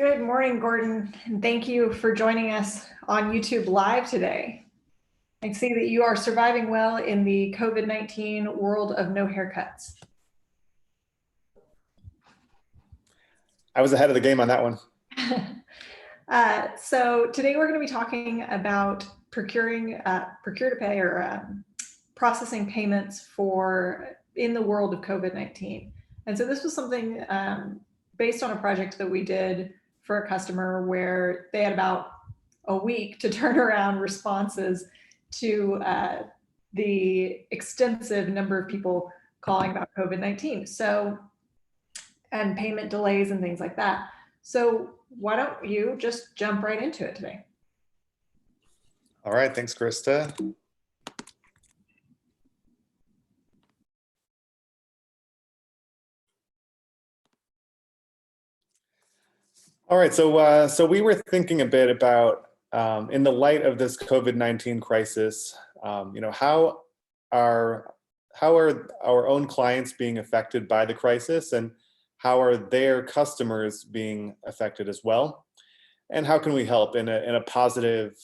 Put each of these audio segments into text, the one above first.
Good morning, Gordon, and thank you for joining us on YouTube Live today. I see that you are surviving well in the COVID-19 world of no haircuts. I was ahead of the game on that one. So today we're going to be talking about procure-to-pay or processing payments for in the world of COVID-19. And so this was something based on a project that we did for a customer where they had about a week to turn around responses to the extensive number of people calling about COVID-19. So, and payment delays and things like that. So why don't you just jump right into it today? All right, thanks, Krista. All right, so we were thinking a bit about, in the light of this COVID-19 crisis, how are our own clients being affected by the crisis, and how are their customers being affected as well, and how can we help in a positive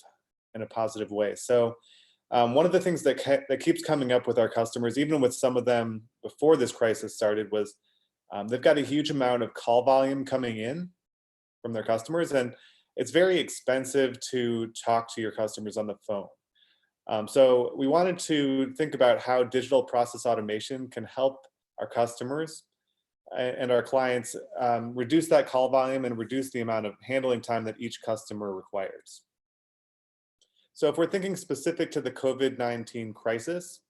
way? So, one of the things that keeps coming up with our customers, even with some of them before this crisis started, was they've got a huge amount of call volume coming in from their customers, and it's very expensive to talk to your customers on the phone. So we wanted to think about how digital process automation can help our customers and our clients reduce that call volume and reduce the amount of handling time that each customer requires. So if we're thinking specific to the COVID-19 crisis,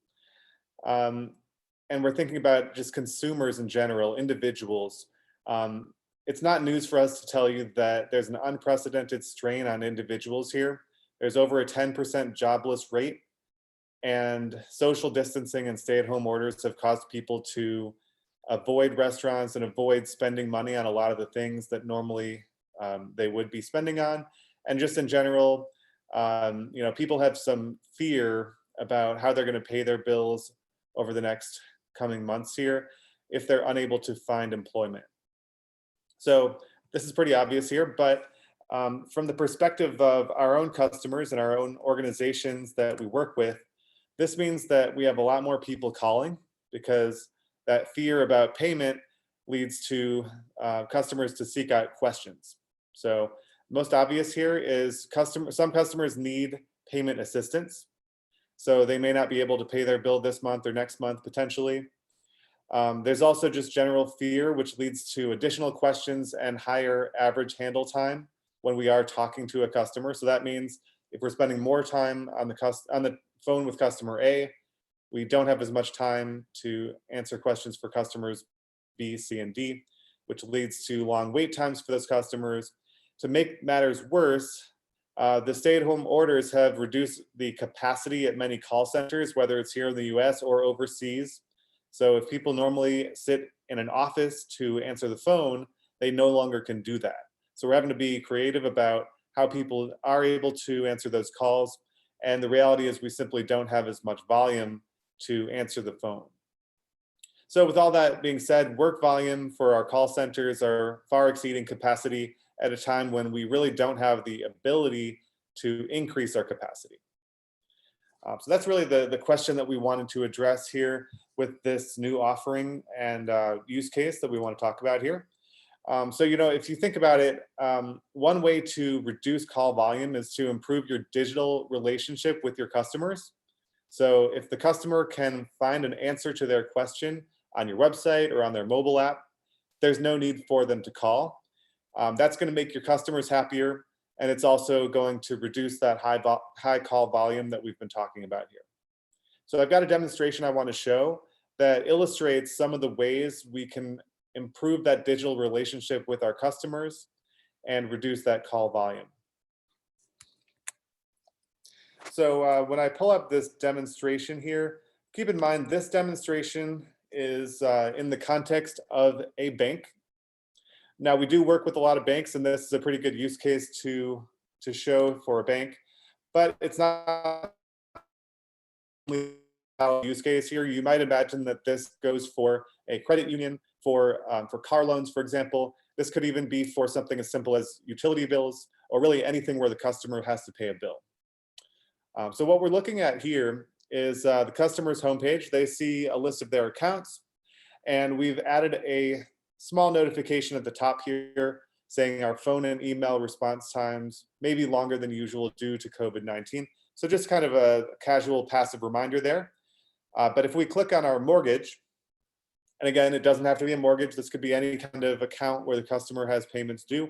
and we're thinking about just consumers in general, individuals, it's not news for us to tell you that there's an unprecedented strain on individuals here. There's over a 10% jobless rate, and social distancing and stay-at-home orders have caused people to avoid restaurants and avoid spending money on a lot of the things that normally they would be spending on. And just in general, people have some fear about how they're going to pay their bills over the next coming months here if they're unable to find employment. So this is pretty obvious here, but from the perspective of our own customers and our own organizations that we work with, this means that we have a lot more people calling, because that fear about payment leads to customers to seek out questions. So most obvious here is some customers need payment assistance. So they may not be able to pay their bill this month or next month potentially. There's also just general fear, which leads to additional questions and higher average handle time when we are talking to a customer. So that means if we're spending more time on the phone with customer A, we don't have as much time to answer questions for customers B, C, and D, which leads to long wait times for those customers. To make matters worse, the stay-at-home orders have reduced the capacity at many call centers, whether it's here in the US or overseas. So if people normally sit in an office to answer the phone, they no longer can do that. So we're having to be creative about how people are able to answer those calls. And the reality is we simply don't have as much volume to answer the phone. So with all that being said, work volume for our call centers are far exceeding capacity at a time when we really don't have the ability to increase our capacity. So that's really the question that we wanted to address here with this new offering and use case that we want to talk about here. So, if you think about it, one way to reduce call volume is to improve your digital relationship with your customers. So if the customer can find an answer to their question on your website or on their mobile app, there's no need for them to call. That's going to make your customers happier, and it's also going to reduce that high call volume that we've been talking about here. So I've got a demonstration I want to show that illustrates some of the ways we can improve that digital relationship with our customers and reduce that call volume. So when I pull up this demonstration here, keep in mind this demonstration is in the context of a bank. Now, we do work with a lot of banks, and this is a pretty good use case to show for a bank, but it's not only use case here. You might imagine that this goes for a credit union, for car loans, for example. This could even be for something as simple as utility bills, or really anything where the customer has to pay a bill. So what we're looking at here is the customer's homepage. They see a list of their accounts, and we've added a small notification at the top here saying our phone and email response times may be longer than usual due to COVID-19. So just kind of a casual passive reminder there. But if we click on our mortgage, and again, it doesn't have to be a mortgage. This could be any kind of account where the customer has payments due.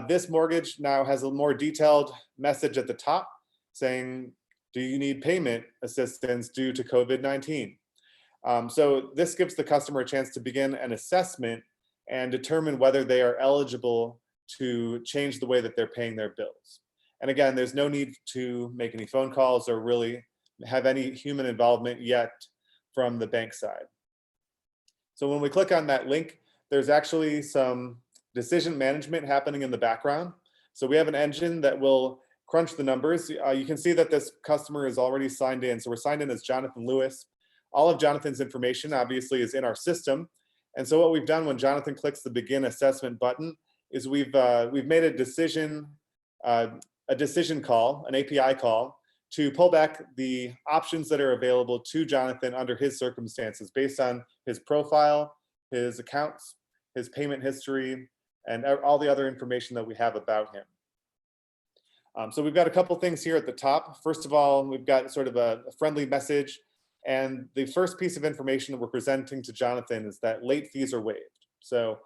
This mortgage now has a more detailed message at the top saying, do you need payment assistance due to COVID-19? So this gives the customer a chance to begin an assessment and determine whether they are eligible to change the way that they're paying their bills. And again, there's no need to make any phone calls or really have any human involvement yet from the bank side. So when we click on that link, there's actually some decision management happening in the background. So we have an engine that will crunch the numbers. You can see that this customer is already signed in. So we're signed in as Jonathan Lewis. All of Jonathan's information obviously is in our system. And so what we've done when Jonathan clicks the begin assessment button is we've made a decision call, an API call, to pull back the options that are available to Jonathan under his circumstances based on his profile, his accounts, his payment history, and all the other information that we have about him. So we've got a couple things here at the top. First of all, we've got sort of a friendly message. And the first piece of information that we're presenting to Jonathan is that late fees are waived. So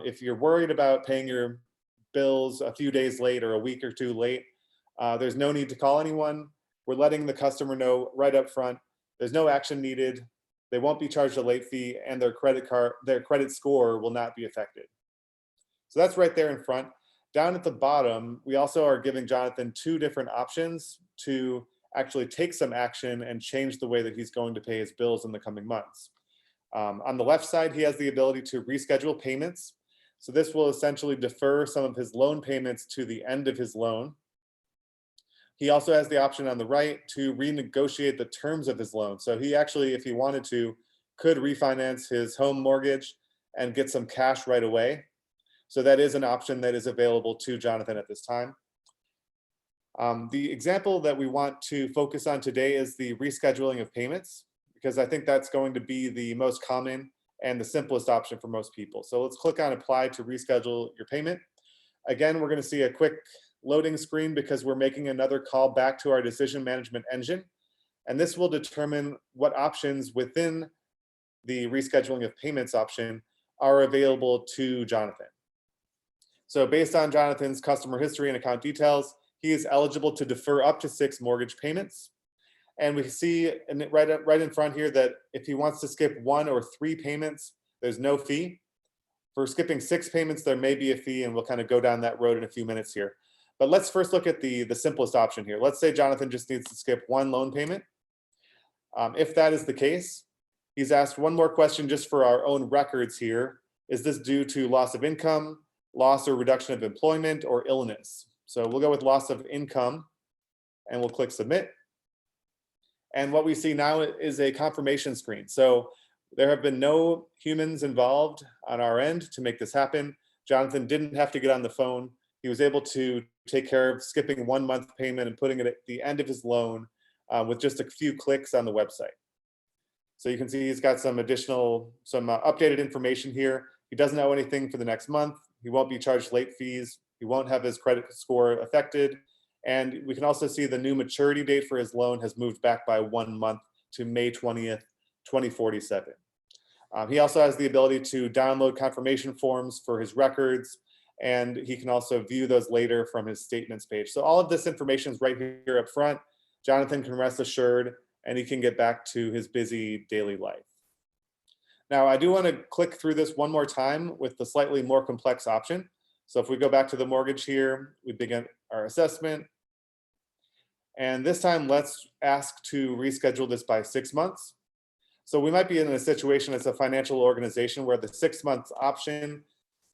if you're worried about paying your bills a few days late or a week or two late, there's no need to call anyone. We're letting the customer know right up front. There's no action needed. They won't be charged a late fee, and their credit score will not be affected. So that's right there in front. Down at the bottom, we also are giving Jonathan two different options to actually take some action and change the way that he's going to pay his bills in the coming months. On the left side, he has the ability to reschedule payments. So this will essentially defer some of his loan payments to the end of his loan. He also has the option on the right to renegotiate the terms of his loan. So he actually, if he wanted to, could refinance his home mortgage and get some cash right away. So that is an option that is available to Jonathan at this time. The example that we want to focus on today is the rescheduling of payments, because I think that's going to be the most common and the simplest option for most people. So let's click on apply to reschedule your payment. Again, we're going to see a quick loading screen because we're making another call back to our decision management engine. And this will determine what options within the rescheduling of payments option are available to Jonathan. So based on Jonathan's customer history and account details, he is eligible to defer up to 6 mortgage payments. And we see right in front here that if he wants to skip 1 or 3 payments, there's no fee. For skipping 6 payments, there may be a fee, and we'll kind of go down that road in a few minutes here. But let's first look at the simplest option here. Let's say Jonathan just needs to skip 1 loan payment. If that is the case, he's asked one more question just for our own records here. Is this due to loss of income, loss or reduction of employment, or illness? So we'll go with loss of income, and we'll click submit. And what we see now is a confirmation screen. So there have been no humans involved on our end to make this happen. Jonathan didn't have to get on the phone. He was able to take care of skipping 1 month payment and putting it at the end of his loan with just a few clicks on the website. So you can see he's got some updated information here. He doesn't owe anything for the next month. He won't be charged late fees. He won't have his credit score affected. And we can also see the new maturity date for his loan has moved back by 1 month to May 20th, 2047. He also has the ability to download confirmation forms for his records, and he can also view those later from his statements page. So all of this information is right here up front. Jonathan can rest assured, and he can get back to his busy daily life. Now, I do want to click through this one more time with the slightly more complex option. So if we go back to the mortgage here, we begin our assessment. And this time, let's ask to reschedule this by 6 months. So we might be in a situation as a financial organization where the 6 months option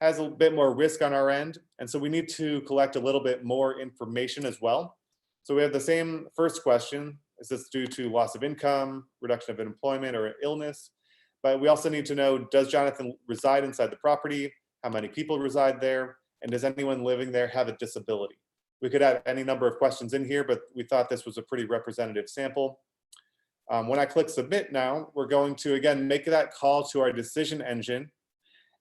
has a bit more risk on our end. And so we need to collect a little bit more information as well. So we have the same first question. Is this due to loss of income, reduction of employment, or illness? But we also need to know, does Jonathan reside inside the property? How many people reside there? And does anyone living there have a disability? We could add any number of questions in here, but we thought this was a pretty representative sample. When I click submit now, we're going to, again, make that call to our decision engine.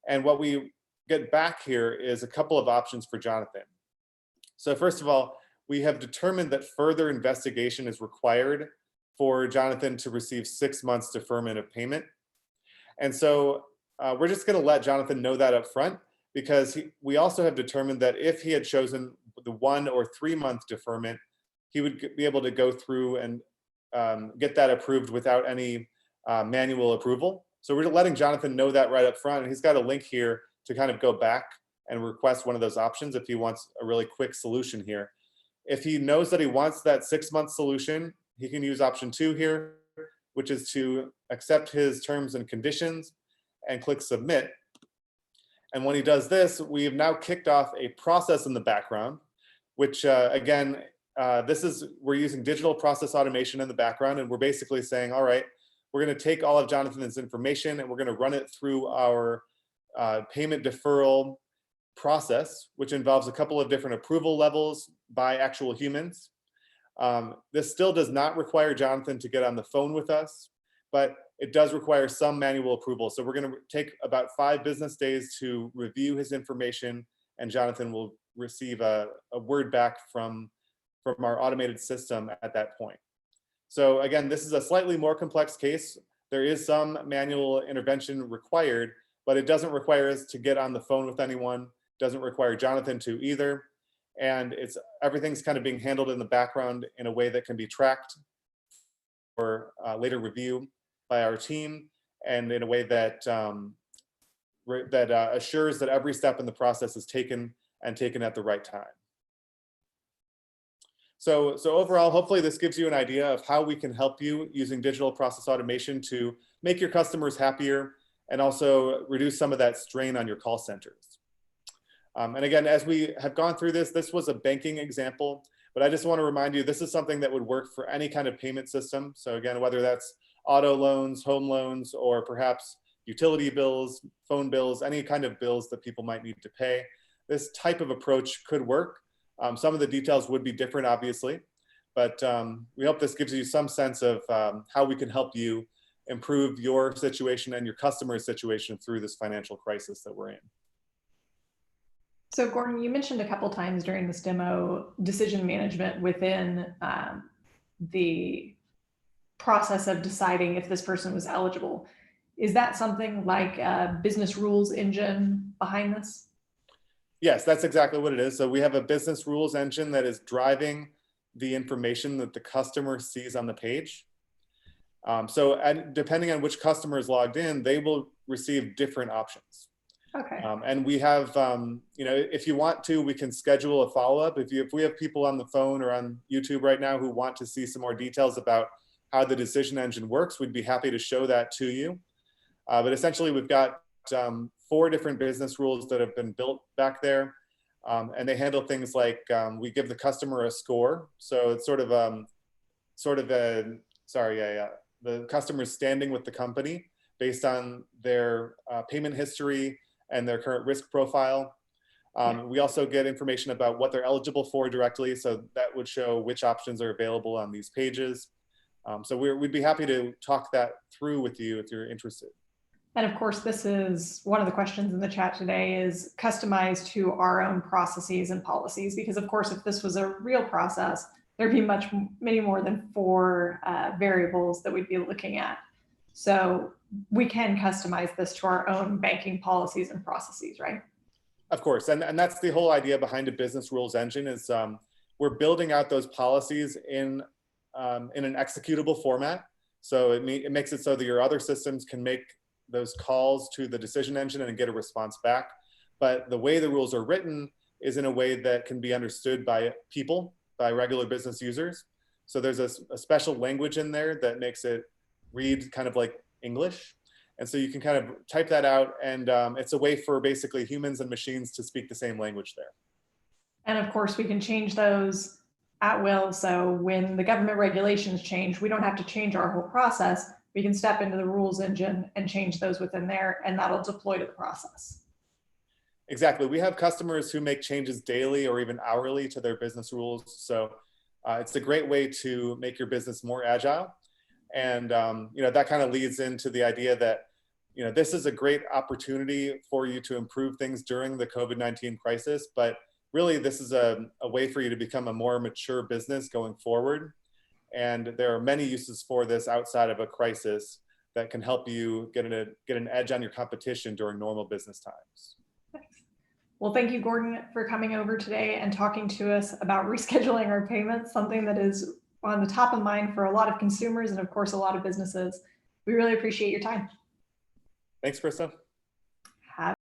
And what we get back here is a couple of options for Jonathan. So first of all, we have determined that further investigation is required for Jonathan to receive 6 months deferment of payment. And so we're just going to let Jonathan know that up front, because we also have determined that if he had chosen the 1 or 3 month deferment, he would be able to go through and get that approved without any manual approval. So we're letting Jonathan know that right up front. And he's got a link here to kind of go back and request one of those options if he wants a really quick solution here. If he knows that he wants that 6 month solution, he can use option 2 here, which is to accept his terms and conditions and click submit. And when he does this, we have now kicked off a process in the background, which again, we're using digital process automation in the background, and we're basically saying, all right, we're going to take all of Jonathan's information and we're going to run it through our payment deferral process, which involves a couple of different approval levels by actual humans. This still does not require Jonathan to get on the phone with us, but it does require some manual approval. So we're going to take about 5 business days to review his information, and Jonathan will receive a word back from our automated system at that point. So again, this is a slightly more complex case. There is some manual intervention required, but it doesn't require us to get on the phone with anyone, doesn't require Jonathan to either. And everything's kind of being handled in the background in a way that can be tracked for later review by our team, and in a way that assures that every step in the process is taken at the right time. So overall, hopefully this gives you an idea of how we can help you using digital process automation to make your customers happier and also reduce some of that strain on your call centers. And again, as we have gone through this was a banking example, but I just want to remind you, this is something that would work for any kind of payment system. So again, whether that's auto loans, home loans, or perhaps utility bills, phone bills, any kind of bills that people might need to pay, this type of approach could work. Some of the details would be different, obviously, but we hope this gives you some sense of how we can help you improve your situation and your customer's situation through this financial crisis that we're in. So Gordon, you mentioned a couple times during this demo decision management within the process of deciding if this person was eligible. Is that something like a business rules engine behind this? Yes, that's exactly what it is. So we have a business rules engine that is driving the information that the customer sees on the page. And depending on which customer is logged in, they will receive different options. Okay. And we have, if you want to, we can schedule a follow-up. If we have people on the phone or on YouTube right now who want to see some more details about how the decision engine works, we'd be happy to show that to you. But essentially, we've got 4 different business rules that have been built back there. And they handle things like we give the customer a score. So it's the customer's standing with the company based on their payment history and their current risk profile. We also get information about what they're eligible for directly. So that would show which options are available on these pages. So we'd be happy to talk that through with you if you're interested. And of course, this is one of the questions in the chat today, is customized to our own processes and policies, because of course, if this was a real process, there'd be many more than 4 variables that we'd be looking at. So we can customize this to our own banking policies and processes, right? Of course, and that's the whole idea behind a business rules engine is we're building out those policies in an executable format. So it makes it so that your other systems can make those calls to the decision engine and get a response back. But the way the rules are written is in a way that can be understood by people, by regular business users. So there's a special language in there that makes it read kind of like English. And so you can kind of type that out, and it's a way for basically humans and machines to speak the same language there. And of course, we can change those at will. So when the government regulations change, we don't have to change our whole process. We can step into the rules engine and change those within there, and that'll deploy to the process. Exactly. We have customers who make changes daily or even hourly to their business rules. So it's a great way to make your business more agile. And that kind of leads into the idea that this is a great opportunity for you to improve things during the COVID-19 crisis, but really this is a way for you to become a more mature business going forward. And there are many uses for this outside of a crisis that can help you get an edge on your competition during normal business times. Well, thank you, Gordon, for coming over today and talking to us about rescheduling our payments, something that is on the top of mind for a lot of consumers and, of course, a lot of businesses. We really appreciate your time. Thanks, Krista.